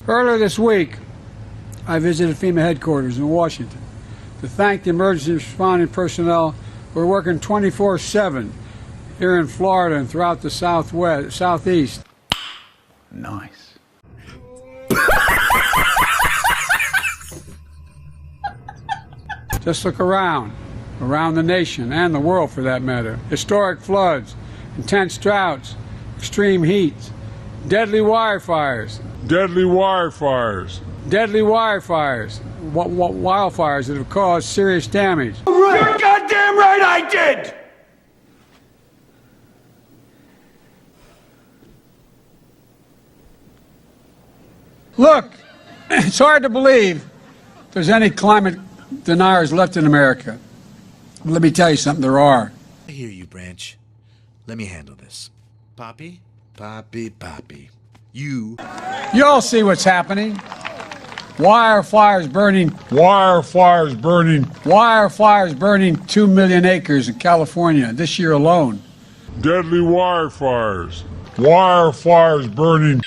Earlier this week, I visited FEMA headquarters in Washington to thank the emergency responding personnel who are working 24/7 here in Florida and throughout the southeast. Nice. Just look around the nation and the world for that matter. Historic floods, intense droughts, extreme heat, deadly wildfires, wildfires that have caused serious damage. You're goddamn right I did! Look, it's hard to believe there's any climate deniers left in America. Let me tell you something, there are. I hear you, Branch. Let me handle this. Poppy? Poppy, Poppy. You all see what's happening. Wildfires burning 2 million acres in California this year alone. Deadly wildfires burning